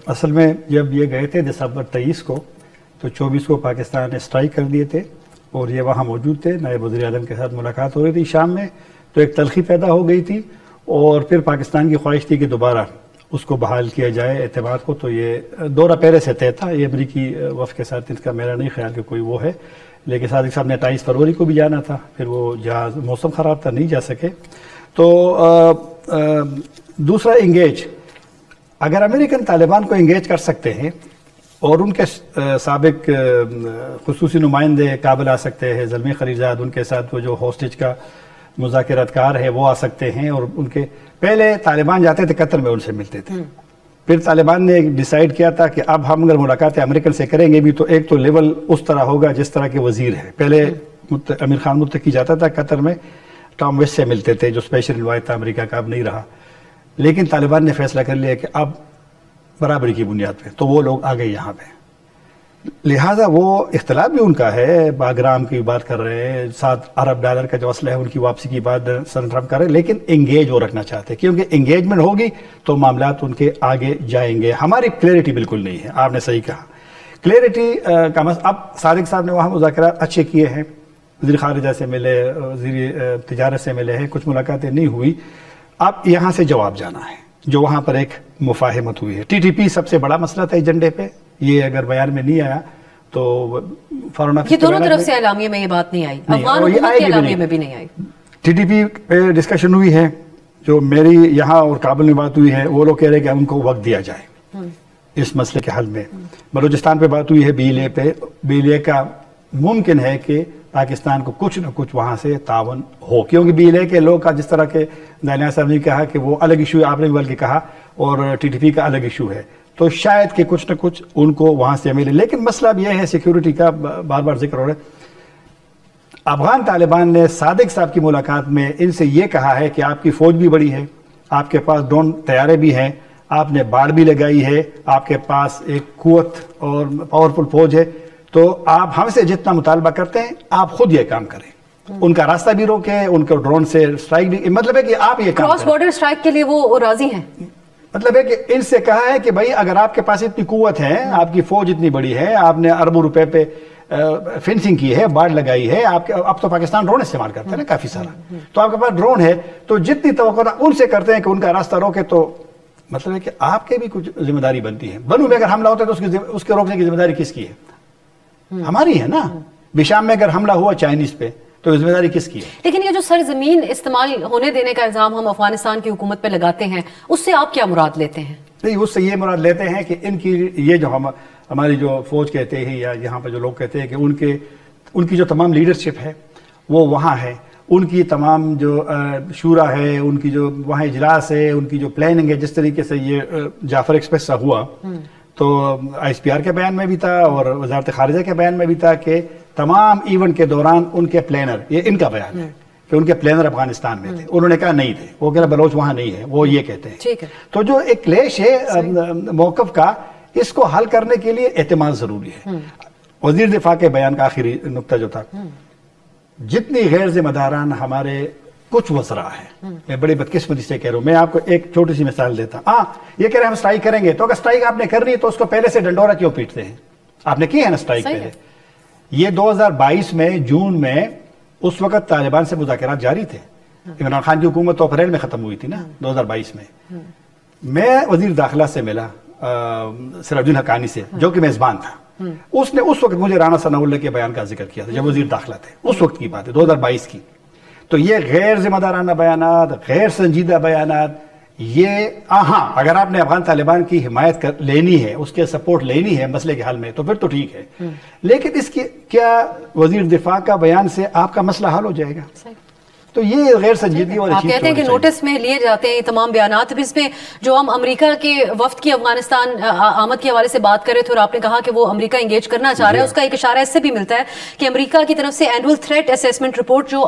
اصل میں جب یہ گئے تھے دسمبر 23 کو تو 24 کو پاکستان نے اسٹرائک کر دیے تھے اور یہ وہاں موجود تھے. نائب وزیر اعظم کے ساتھ ملاقات ہو رہی تھی شام میں، تو ایک تلخی پیدا ہو گئی تھی اور پھر پاکستان کی خواہش تھی کہ دوبارہ اس کو بحال کیا جائے اعتماد کو. تو یہ دورہ پہلے سے طے تھا. یہ امریکی وفد کے ساتھ اس کا میرا نہیں خیال کہ کوئی وہ ہے، لیکن صادق صاحب نے 28 فروری کو بھی جانا تھا، پھر وہ جہاز موسم خراب تھا نہیں جا سکے. تو دوسرا انگیج، اگر امریکن طالبان کو انگیج کر سکتے ہیں اور ان کے سابق خصوصی نمائندے کابل آ سکتے ہیں، زلمی خلیلزاد، ان کے ساتھ وہ جو ہوسٹیج کا مذاکرات کار ہے وہ آ سکتے ہیں. اور ان کے پہلے طالبان جاتے تھے قطر میں ان سے ملتے تھے، پھر طالبان نے ڈیسائیڈ کیا تھا کہ اب ہم اگر ملاقاتیں امریکن سے کریں گے بھی تو ایک تو لیول اس طرح ہوگا جس طرح کے وزیر ہے. پہلے امیر خان متقی جاتا تھا قطر میں، ٹام ویسٹ سے ملتے تھے جو اسپیشل روایت تھا امریکہ کا، اب نہیں رہا. لیکن طالبان نے فیصلہ کر لیا کہ اب برابری کی بنیاد پہ تو وہ لوگ آ گئے یہاں پہ. لہٰذا وہ اختلاف بھی ان کا ہے، باگرام کی بات کر رہے ہیں، $7 ارب کا جو اسلحہ ہے ان کی واپسی کی بات صدر ٹرمپ کر رہے ہیں، لیکن انگیج وہ رکھنا چاہتے ہیں کیونکہ انگیجمنٹ ہوگی تو معاملات ان کے آگے جائیں گے. ہماری کلیئرٹی بالکل نہیں ہے. آپ نے صحیح کہا، کلیئرٹی کا اب صادق صاحب نے وہاں مذاکرات اچھے کیے ہیں، وزیر خارجہ سے ملے، وزیر تجارت سے ملے ہیں، کچھ ملاقاتیں نہیں ہوئی. اب یہاں سے جواب جانا ہے جو وہاں پر ایک مفاہمت ہوئی ہے. ٹی ٹی پی سب سے بڑا مسئلہ تھا ایجنڈے پہ، یہ اگر بیان میں نہیں آیا تو فوراً یہ دونوں طرف سے اعلامیہ میں یہ بات نہیں آئی، افغان حکومت کے اعلامیہ میں بھی نہیں آئی. ٹی ٹی پی پہ ڈسکشن ہوئی ہے، جو میری یہاں اور کابل میں بات ہوئی ہے، وہ لوگ کہہ رہے ہیں کہ ان کو وقت دیا جائے اس مسئلے کے حل میں. بلوچستان پہ بات ہوئی ہے بی ایل اے پہ. بی ایل اے کا ممکن ہے کہ پاکستان کو کچھ نہ کچھ وہاں سے تعاون ہو، کیونکہ بی ایل اے کے لوگ کا جس طرح کے دانیہ صاحب نے کہا کہ وہ الگ ایشو ہے، آپ نے بھی بلکہ کہا، اور ٹی ٹی پی کا الگ ایشو ہے. تو شاید کہ کچھ نہ کچھ ان کو وہاں سے ملے. لیکن مسئلہ اب یہ ہے سیکیورٹی کا بار بار ذکر ہو رہا ہے. افغان طالبان نے صادق صاحب کی ملاقات میں ان سے یہ کہا ہے کہ آپ کی فوج بھی بڑی ہے, آپ کے پاس ڈرون طیارے بھی ہیں, آپ نے باڑ بھی لگائی ہے, آپ کے پاس ایک قوت اور پاورفل فوج ہے, تو آپ ہم سے جتنا مطالبہ کرتے ہیں آپ خود یہ کام کریں. ان کا راستہ بھی روکیں, ان کو ڈرون سے اسٹرائک بھی, مطلب ہے کہ آپ یہ کام کراس بارڈر اسٹرائک کے لیے وہ راضی ہیں. مطلب ہے کہ ان سے کہا ہے کہ بھائی اگر آپ کے پاس اتنی قوت ہے, آپ کی فوج اتنی بڑی ہے, آپ نے اربوں روپے پہ فینسنگ کی ہے, باڑ لگائی ہے, اب تو پاکستان ڈرون استعمال کرتے ہیں نا کافی سارا, تو آپ کے پاس ڈرون ہے, تو جتنی توقع ان سے کرتے ہیں کہ ان کا راستہ روکے, تو مطلب ہے کہ آپ کے بھی کچھ ذمہ داری بنتی ہے. بنو میں اگر حملہ ہوتا ہے تو اس کے روکنے کی ذمہ داری کس کی ہے؟ ہماری ہے نا. بشام میں اگر حملہ ہوا چائنیز پہ تو ذمہ داری کس کی ہے؟ لیکن یہ جو سرزمین استعمال ہونے دینے کا الزام ہم افغانستان کی حکومت پہ لگاتے ہیں, اس سے آپ کیا مراد لیتے ہیں؟ نہیں, اس سے یہ مراد لیتے ہیں کہ ان کی یہ جو ہماری جو فوج کہتے ہیں یا یہاں پہ جو لوگ کہتے ہیں کہ ان کی جو تمام لیڈرشپ ہے وہ وہاں ہے, ان کی تمام جو شورا ہے, ان کی جو وہاں اجلاس ہے, ان کی جو پلاننگ ہے, جس طریقے سے یہ جعفر ایکسپریس کا ہوا, تو ISPR کے بیان میں بھی تھا اور وزارت خارجہ کے بیان میں بھی تھا کہ تمام ایونٹ کے دوران ان کے پلانر, یہ ان کا بیان ہے کہ ان کے پلانر افغانستان میں تھے. انہوں نے کہا نہیں تھے, وہ کہہ رہا بلوچ وہاں نہیں ہے, وہ یہ کہتے ہیں. تو جو ایک کلیش ہے موقف کا, اس کو حل کرنے کے لیے اعتماد ضروری ہے. وزیر دفاع کے بیان کا آخری نقطہ جو تھا, جتنی غیر ذمہ داران ہمارے کچھ وزراء ہیں, میں بڑی بدقسمتی سے کہہ رہا ہوں, میں آپ کو ایک چھوٹی سی مثال دیتا ہوں. یہ کہہ رہے ہیں ہم اسٹرائک کریں گے, تو اگر اسٹرائک آپ نے کرنی ہے تو اس کو پہلے سے ڈنڈورا کیوں پیٹتے ہیں؟ آپ نے کی ہے نا اسٹرائک پہلے. یہ 2022 میں جون میں اس وقت طالبان سے مذاکرات جاری تھے. عمران خان کی حکومت تو اپریل میں ختم ہوئی تھی نا 2022 میں. میں وزیر داخلہ سے ملا, سراج الدین حقانی سے, جو کہ میزبان تھا. اس نے اس وقت مجھے رانا ثناء اللہ کے بیان کا ذکر کیا تھا جب وزیر داخلہ تھے, اس وقت کی بات ہے 2022 کی. تو یہ غیر ذمہ دارانہ بیانات, غیر سنجیدہ بیانات, یہ ہاں اگر آپ نے افغان طالبان کی حمایت لینی ہے, اس کے سپورٹ لینی ہے مسئلے کے حل میں, تو پھر تو ٹھیک ہے. لیکن اس کی کیا وزیر دفاع کا بیان سے آپ کا مسئلہ حل ہو جائے گا؟ تو یہ غیر سنجیدگی اور آپ کہتے ہیں کہ نوٹس میں لیے جاتے ہیں تمام بیانات. اس میں جو ہم امریکہ کے وفد کی افغانستان آمد کے حوالے سے بات کر رہے تھے اور آپ نے کہا کہ وہ امریکہ انگیج کرنا چاہ رہا ہے, اس کا ایک اشارہ اس سے بھی ملتا ہے کہ امریکہ کی طرف سے اینول تھریٹ اسیسمنٹ رپورٹ جو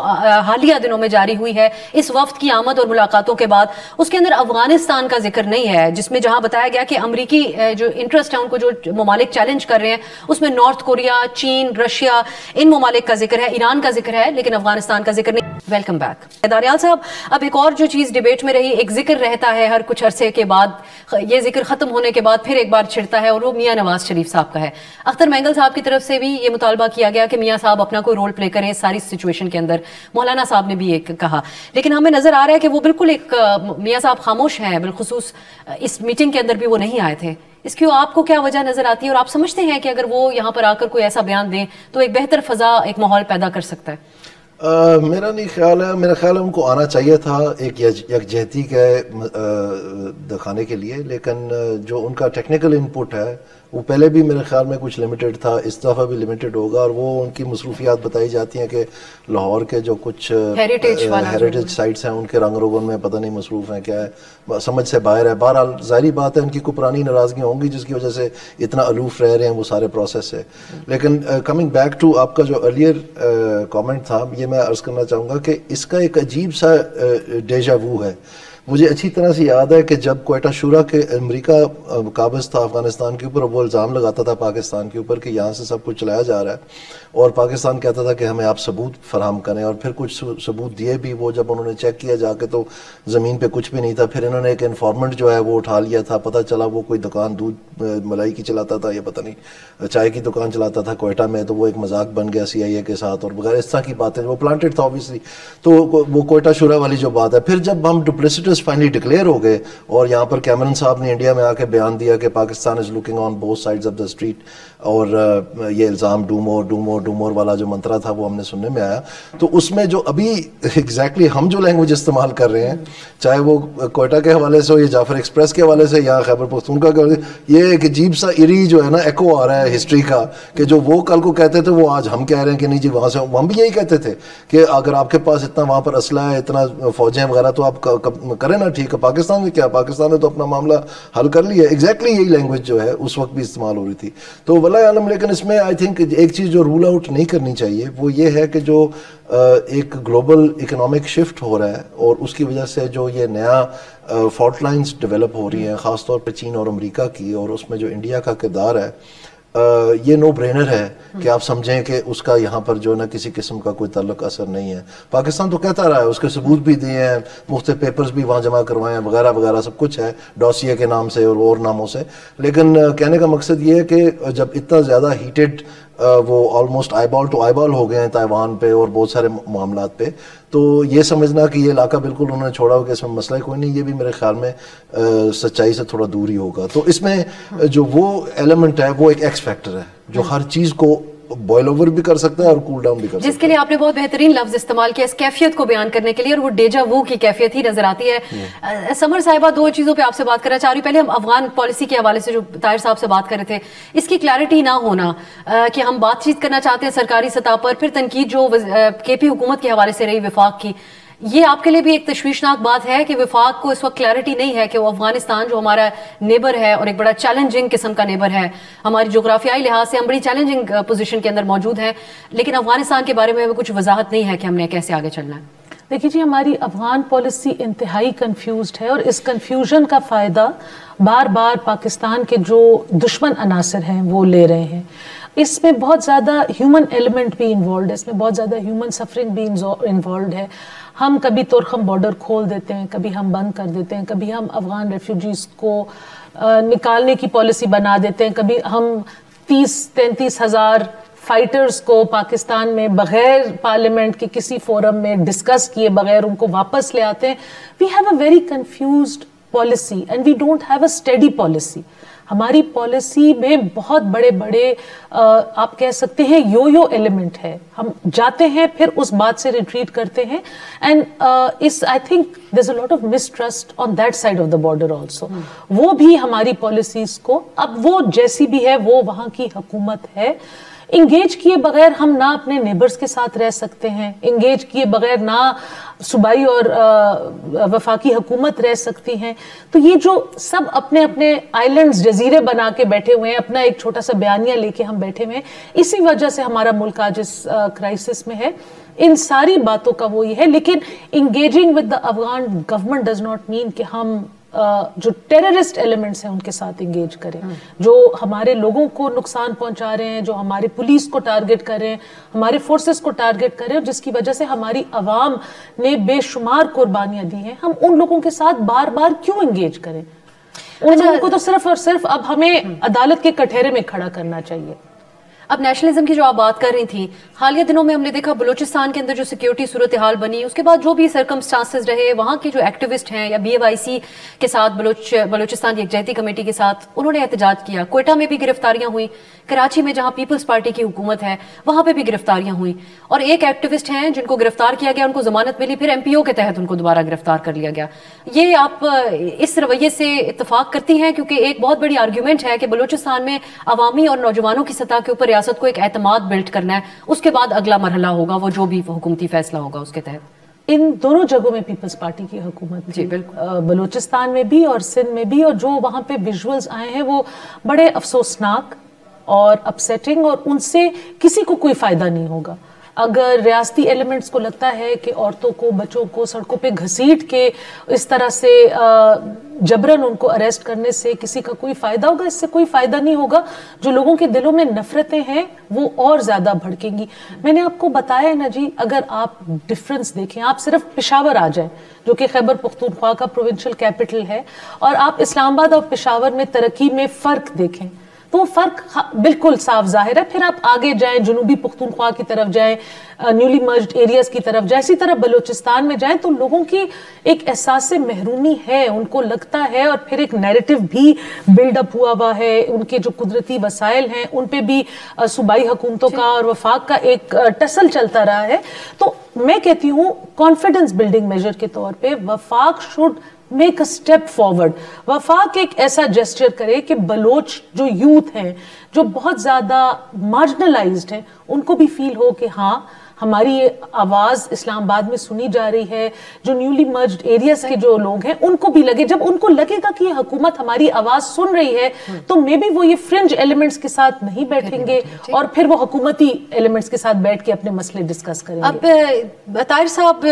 حالیہ دنوں میں جاری ہوئی ہے اس وفد کی آمد اور ملاقاتوں کے بعد, اس کے اندر افغانستان کا ذکر نہیں ہے, جس میں جہاں بتایا گیا کہ امریکی جو انٹرسٹ ہے ان کو جو ممالک چیلنج کر رہے ہیں اس میں نارتھ کوریا, چین, رشیا, ان ممالک کا ذکر ہے, ایران کا ذکر ہے, لیکن افغانستان کا ذکر نہیں. ویلکم بیک داریال صاحب. اب ایک اور جو چیز ڈیبیٹ میں رہی, ایک ذکر رہتا ہے ہر کچھ عرصے کے بعد, یہ ذکر ختم ہونے کے بعد پھر ایک بار چھڑتا ہے, اور وہ میاں نواز شریف صاحب کا ہے. اختر مینگل صاحب کی طرف سے بھی یہ مطالبہ کیا گیا کہ میاں صاحب اپنا کوئی رول پلے کریں اس ساری سچویشن کے اندر. مولانا صاحب نے بھی ایک کہا, لیکن ہمیں نظر آ رہا ہے کہ وہ بالکل ایک میاں صاحب خاموش ہیں, بالخصوص اس میٹنگ کے اندر بھی وہ نہیں آئے تھے. اس کی آپ کو کیا وجہ نظر آتی ہے, اور آپ سمجھتے ہیں کہ اگر وہ یہاں پر آ کر کوئی ایسا بیان دیں تو ایک بہتر فضا, ایک ماحول پیدا کر سکتا ہے؟ میرا نہیں خیال ہے, میرا خیال ہے ان کو آنا چاہیے تھا ایک یکجہتی کے دکھانے کے لیے, لیکن جو ان کا ٹیکنیکل ان پٹ ہے وہ پہلے بھی میرے خیال میں کچھ لمیٹڈ تھا, اس دفعہ بھی لمیٹڈ ہوگا. اور وہ ان کی مصروفیات بتائی جاتی ہیں کہ لاہور کے جو کچھ ہیریٹیج سائٹس ہیں ان کے رنگ روگن میں پتہ نہیں مصروف ہیں, کیا ہے سمجھ سے باہر ہے. بہرحال ظاہری بات ہے ان کی کوئی پرانی ناراضگیاں ہوں گی جس کی وجہ سے اتنا الوف رہ رہے ہیں وہ سارے پروسیس سے. لیکن کمنگ بیک ٹو آپ کا جو ارلیئر کامنٹ تھا, یہ میں عرض کرنا چاہوں گا کہ اس کا ایک عجیب سا ڈیجا وو ہے. مجھے اچھی طرح سے یاد ہے کہ جب کوئٹہ شورا کے امریکہ قابض تھا افغانستان کے اوپر, وہ الزام لگاتا تھا پاکستان کے اوپر کہ یہاں سے سب کچھ چلایا جا رہا ہے, اور پاکستان کہتا تھا کہ ہمیں آپ ثبوت فراہم کریں, اور پھر کچھ ثبوت دیے بھی. وہ جب انہوں نے چیک کیا جا کے تو زمین پہ کچھ بھی نہیں تھا. پھر انہوں نے ایک انفارمنٹ جو ہے وہ اٹھا لیا تھا, پتہ چلا وہ کوئی دکان دودھ ملائی کی چلاتا تھا یا پتہ نہیں چائے کی دکان چلاتا تھا کوئٹہ میں, تو وہ ایک مذاق بن گیا CIA کے ساتھ, اور وغیرہ اس طرح کی باتیں. وہ پلانٹڈ تھا اوبیسلی, تو وہ کوئٹہ شورا والی جو بات ہے. پھر جب ہم ڈپلیسٹس فائنلی ڈکلیئر ہو گئے, اور یہاں پر کیمرون صاحب نے انڈیا میں آ کے بیان دیا کہ Pakistan is looking on both sides of the street, اور یہ الزام ڈومور والا جو منترا تھا وہ ہم نے سننے میں آیا. تو اس میں جو ابھی ایگزیکٹلی ہم جو لینگویج استعمال کر رہے ہیں, چاہے وہ کوئٹہ کے حوالے سے ہو یا جعفر ایکسپریس کے حوالے سے یا خیبر پختونخوا کے حوالے سے, یہ ایک عجیب سا ایری جو ہے نا ایکو آ رہا ہے ہسٹری کا, کہ جو وہ کل کو کہتے تھے وہ آج ہم کہہ رہے ہیں کہ نہیں جی وہاں سے. ہم بھی یہی کہتے تھے کہ اگر آپ کے پاس اتنا وہاں پر اسلحہ ہے, اتنا فوجیں وغیرہ, تو آپ کرے نا ٹھیک ہے, پاکستان میں کیا, پاکستان نے تو اپنا معاملہ حل کر لیا. ایگزیکٹلی یہی لینگویج جو ہے اس وقت بھی استعمال ہو رہی تھی. تو واللہ عالم, لیکن اس میں آئی تھنک ایک چیز جو رول آؤٹ نہیں کرنی چاہیے وہ یہ ہے کہ جو ایک گلوبل اکنامک شفٹ ہو رہا ہے اور اس کی وجہ سے جو یہ نیا فالٹ لائنز ڈیولپ ہو رہی ہیں خاص طور پہ چین اور امریکہ کی, اور اس میں جو انڈیا کا کردار ہے, یہ نو برینر ہے کہ آپ سمجھیں کہ اس کا یہاں پر جو نا کسی قسم کا کوئی تعلق اثر نہیں ہے. پاکستان تو کہتا رہا ہے, اس کے ثبوت بھی دیے ہیں, مختلف پیپرز بھی وہاں جمع کروائے ہیں وغیرہ وغیرہ, سب کچھ ہے ڈوسیے کے نام سے اور ناموں سے. لیکن کہنے کا مقصد یہ ہے کہ جب اتنا زیادہ ہیٹڈ وہ آلموسٹ آئی بال ٹو آئی بال ہو گئے ہیں تائیوان پہ اور بہت سارے معاملات پہ, تو یہ سمجھنا کہ یہ علاقہ بالکل انہوں نے چھوڑا ہو کہ اس میں مسئلہ کوئی نہیں, یہ بھی میرے خیال میں سچائی سے تھوڑا دور ہی ہوگا. تو اس میں جو وہ ایلیمنٹ ہے وہ ایک ایکس فیکٹر ہے جو ہر چیز کو بوائل اوور بھی کر سکتا ہے اور کول ڈاؤن بھی کر سکتا ہے. جس کے لیے آپ نے بہت بہترین لفظ استعمال کیا اس کیفیت کو بیان کرنے کے لیے, اور وہ ڈیجا وو کی کیفیت ہی نظر آتی ہے. سمر صاحبہ, دو چیزوں پہ آپ سے بات کرنا چاہ رہی ہوں. پہلے ہم افغان پالیسی کے حوالے سے جو طاہر صاحب سے بات کر رہے تھے, اس کی کلیئرٹی نہ ہونا کہ ہم بات چیت کرنا چاہتے ہیں سرکاری سطح پر, پھر تنقید جو کے پی حکومت کے حوالے سے رہی وفاق کی, یہ آپ کے لیے بھی ایک تشویشناک بات ہے کہ وفاق کو اس وقت کلیئرٹی نہیں ہے کہ وہ افغانستان جو ہمارا نیبر ہے اور ایک بڑا چیلنجنگ قسم کا نیبر ہے, ہماری جغرافیائی لحاظ سے ہم بڑی چیلنجنگ پوزیشن کے اندر موجود ہیں, لیکن افغانستان کے بارے میں کچھ وضاحت نہیں ہے کہ ہم نے کیسے آگے چلنا ہے. دیکھیے جی, ہماری افغان پالیسی انتہائی کنفیوزڈ ہے, اور اس کنفیوژن کا فائدہ بار بار پاکستان کے جو دشمن عناصر ہیں وہ لے رہے ہیں. اس میں بہت زیادہ ہیومن ایلیمنٹ بھی انوالوڈ ہے, اس میں بہت زیادہ ہیومن سفرنگ بھی انوالوڈ ہے. ہم کبھی تورخم بارڈر کھول دیتے ہیں, کبھی ہم بند کر دیتے ہیں, کبھی ہم افغان ریفیوجیز کو نکالنے کی پالیسی بنا دیتے ہیں, کبھی ہم 30-33 ہزار فائٹرز کو پاکستان میں بغیر پارلیمنٹ کے کسی فورم میں ڈسکس کیے بغیر ان کو واپس لے آتے ہیں. We have a very confused policy and we don't have a study policy. ہماری پالیسی میں بہت بڑے بڑے آپ کہہ سکتے ہیں یو ایلیمنٹ ہے. ہم جاتے ہیں پھر اس بات سے ریٹریٹ کرتے ہیں, and I think there is a lot of mistrust on that side of the border also. وہ بھی ہماری پالیسیز کو, اب وہ جیسی بھی ہے وہ وہاں کی حکومت ہے, انگیج کیے بغیر ہم نہ اپنے نیبرز کے ساتھ رہ سکتے ہیں, انگیج کیے بغیر نہ صوبائی اور وفاقی حکومت رہ سکتی ہیں. تو یہ جو سب اپنے اپنے آئیلینڈز جزیرے بنا کے بیٹھے ہوئے ہیں, اپنا ایک چھوٹا سا بیانیہ لے کے ہم بیٹھے ہوئے ہیں, اسی وجہ سے ہمارا ملک آج اس کرائسس میں ہے. ان ساری باتوں کا وہ یہ ہے, لیکن engaging with the Afghan government does not mean کہ ہم جو ٹیررسٹ ایلیمنٹس ہیں ان کے ساتھ انگیج کریں, جو ہمارے لوگوں کو نقصان پہنچا رہے ہیں, جو ہمارے پولیس کو ٹارگٹ کر رہے ہیں, ہمارے فورسز کو ٹارگٹ کر رہے ہیں, جس کی وجہ سے ہماری عوام نے بے شمار قربانیاں دی ہیں. ہم ان لوگوں کے ساتھ بار بار کیوں انگیج کریں؟ ان لوگوں کو تو صرف اور صرف اب ہمیں عدالت کے کٹہرے میں کھڑا کرنا چاہیے. اب نیشنلزم کی جو آپ بات کر رہی تھی, حالیہ دنوں میں ہم نے دیکھا بلوچستان کے اندر جو سیکیورٹی صورتحال بنی, اس کے بعد جو بھی سرکمسٹانسز رہے, وہاں کے جو ایکٹیوسٹ ہیں یا BFIC کے ساتھ بلوچستان یکجہتی کمیٹی کے ساتھ انہوں نے احتجاج کیا. کوئٹہ میں بھی گرفتاریاں ہوئیں, کراچی میں جہاں پیپلز پارٹی کی حکومت ہے وہاں پہ بھی گرفتاریاں ہوئیں, اور ایک ایکٹیوسٹ ہیں جن کو گرفتار کیا گیا, ان کو ضمانت ملی, پھر MPO کے تحت ان کو دوبارہ گرفتار کر لیا گیا. یہ آپ اس رویے سے اتفاق کرتی ہیں؟ کیونکہ ایک بہت بڑی آرگیومنٹ ہے کہ بلوچستان میں عوامی اور نوجوانوں کی سطح کے اوپر ریاست کو ایک اعتماد بلڈ کرنا ہے, اس کے بعد اگلا مرحلہ ہوگا وہ جو بھی حکومتی فیصلہ ہوگا اس کے تحت. ان دونوں جگہوں میں پیپلز پارٹی کی حکومت جی بالکل, بلوچستان میں بھی اور سندھ میں بھی, اور جو وہاں پہ ویژولز آئے ہیں وہ بڑے افسوسناک اور اپسیٹنگ, اور ان سے کسی کو کوئی فائدہ نہیں ہوگا. اگر ریاستی ایلیمنٹس کو لگتا ہے کہ عورتوں کو, بچوں کو سڑکوں پہ گھسیٹ کے اس طرح سے جبرن ان کو اریسٹ کرنے سے کسی کا کوئی فائدہ ہوگا, اس سے کوئی فائدہ نہیں ہوگا. جو لوگوں کے دلوں میں نفرتیں ہیں وہ اور زیادہ بھڑکیں گی. میں نے آپ کو بتایا ہے نا جی, اگر آپ ڈفرنس دیکھیں, آپ صرف پشاور آ جائیں جو کہ خیبر پختونخوا کا پروونشل کیپٹل ہے, اور آپ اسلام آباد اور پشاور میں ترقی میں فرق دیکھیں تو وہ فرق بالکل صاف ظاہر ہے. پھر آپ آگے جائیں, جنوبی پختونخوا کی طرف جائیں, نیولی مرجڈ ایریاز کی طرف جائیں, اسی طرح بلوچستان میں جائیں, تو لوگوں کی ایک احساس محرومی ہے, ان کو لگتا ہے, اور پھر ایک نیریٹو بھی بلڈ اپ ہوا ہے. ان کے جو قدرتی وسائل ہیں ان پہ بھی صوبائی حکومتوں کا اور وفاق کا ایک ٹسل چلتا رہا ہے. تو میں کہتی ہوں کانفیڈنس بلڈنگ میجر کے طور پہ وفاق should make a step forward. وفاق ایک ایسا جیسچر کرے کہ بلوچ جو یوتھ ہیں, جو بہت زیادہ مارجنلائزڈ ہیں, ان کو بھی فیل ہو کہ ہاں ہماری آواز اسلام آباد میں سنی جا رہی ہے, جو نیولی مرجڈ ایریاز کے جو لوگ ہیں ان کو بھی لگے, جب ان کو لگے گا کہ یہ حکومت ہماری آواز سن رہی ہے تو مے بی وہ یہ فرنج ایلیمنٹس کے ساتھ نہیں بیٹھیں گے اور پھر وہ حکومتی ایلیمنٹس کے ساتھ بیٹھ کے اپنے مسئلے ڈسکس کریں گے. اب طاہر صاحب,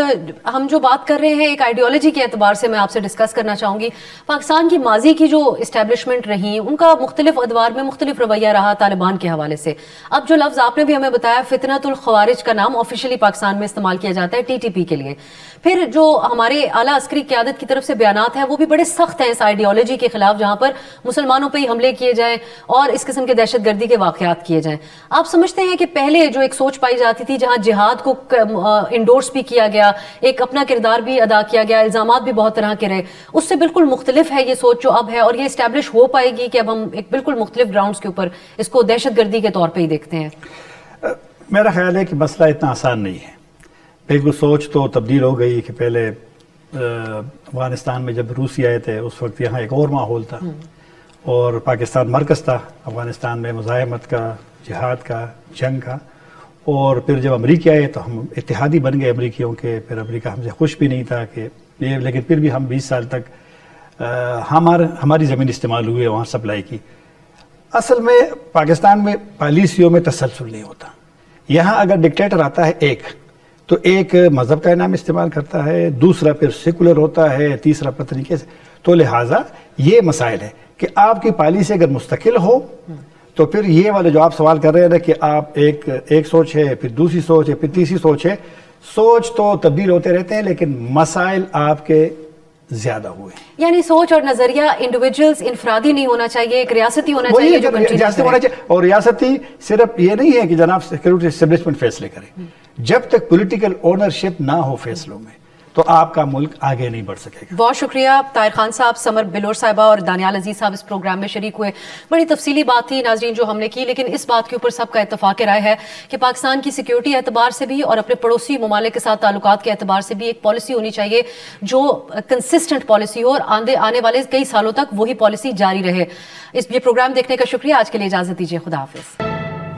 ہم جو بات کر رہے ہیں ایک آئیڈیالوجی کے اعتبار سے میں آپ سے ڈسکس کرنا چاہوں گی. پاکستان کی ماضی کی جو اسٹیبلشمنٹ رہی ان کا مختلف ادوار میں مختلف رویہ رہا طالبان کے حوالے سے. اب جو لفظ آپ نے بھی ہمیں بتایا, فتنۃ الخوارج کا نام آفیشلی پاکستان میں استعمال کیا جاتا ہے TTP کے لیے. پھر جو ہمارے اعلیٰ عسکری قیادت کی طرف سے بیانات ہیں وہ بھی بڑے سخت ہیں اس آئیڈیالوجی کے خلاف, جہاں پر مسلمانوں پہ ہی حملے کیے جائیں اور اس قسم کے دہشت گردی کے واقعات کیے جائیں. آپ سمجھتے ہیں کہ پہلے جو ایک سوچ پائی جاتی تھی جہاں جہاد کو انڈورس بھی کیا گیا, ایک اپنا کردار بھی ادا کیا گیا, الزامات بھی بہت طرح کے رہے, اس سے بالکل مختلف ہے یہ سوچ جو اب ہے, اور یہ اسٹیبلش ہو پائے گی کہ اب ہم ایک بالکل مختلف گراؤنڈز کے اوپر اس کو دہشت گردی کے طور پہ ہی دیکھتے ہیں؟ میرا خیال ہے کہ مسئلہ اتنا آسان نہیں ہے. بالکل سوچ تو تبدیل ہو گئی کہ پہلے افغانستان میں جب روسی آئے تھے اس وقت یہاں ایک اور ماحول تھا اور پاکستان مرکز تھا افغانستان میں مزاحمت کا, جہاد کا, جنگ کا. اور پھر جب امریکہ آئے تو ہم اتحادی بن گئے امریکیوں کے. پھر امریکہ ہم سے خوش بھی نہیں تھا کہ یہ, لیکن پھر بھی ہم 20 سال تک ہماری زمین استعمال ہوئی وہاں سپلائی کی. اصل میں پاکستان میں پالیسیوں میں تسلسل نہیں ہوتا. یہاں اگر ڈکٹیٹر آتا ہے ایک تو ایک مذہب کا نام استعمال کرتا ہے, دوسرا پھر سیکولر ہوتا ہے, تیسرا پتہ نہیں کیسے. تو لہٰذا یہ مسائل ہے کہ آپ کی پالیسی اگر مستقل ہو تو پھر یہ والے جو آپ سوال کر رہے ہیں نا کہ آپ ایک سوچ ہے, پھر دوسری سوچ ہے, پھر تیسری سوچ ہے. سوچ تو تبدیل ہوتے رہتے ہیں لیکن مسائل آپ کے زیادہ ہوئے. یعنی سوچ اور نظریہ انڈیویجولز انفرادی نہیں ہونا چاہیے, ایک ریاستی ہونا چاہیے جو ریاستی ہونا چاہیے. اور ریاستی صرف یہ نہیں ہے کہ جناب سیکورٹی اسٹیبلشمنٹ فیصلے کرے. جب تک پولیٹیکل اونرشپ نہ ہو فیصلوں میں تو آپ کا ملک آگے نہیں بڑھ سکے گا. بہت شکریہ طاہر خان صاحب, سمر بلور صاحبہ اور دانیال عزیز صاحب اس پروگرام میں شریک ہوئے. بڑی تفصیلی بات تھی ناظرین جو ہم نے کی, لیکن اس بات کے اوپر سب کا اتفاق رائے ہے کہ پاکستان کی سیکیورٹی اعتبار سے بھی اور اپنے پڑوسی ممالک کے ساتھ تعلقات کے اعتبار سے بھی ایک پالیسی ہونی چاہیے جو کنسسٹنٹ پالیسی ہو اور آنے والے کئی سالوں تک وہی پالیسی جاری رہے. یہ پروگرام دیکھنے کا شکریہ. آج کے لیے اجازت دیجیے. خدا حافظ.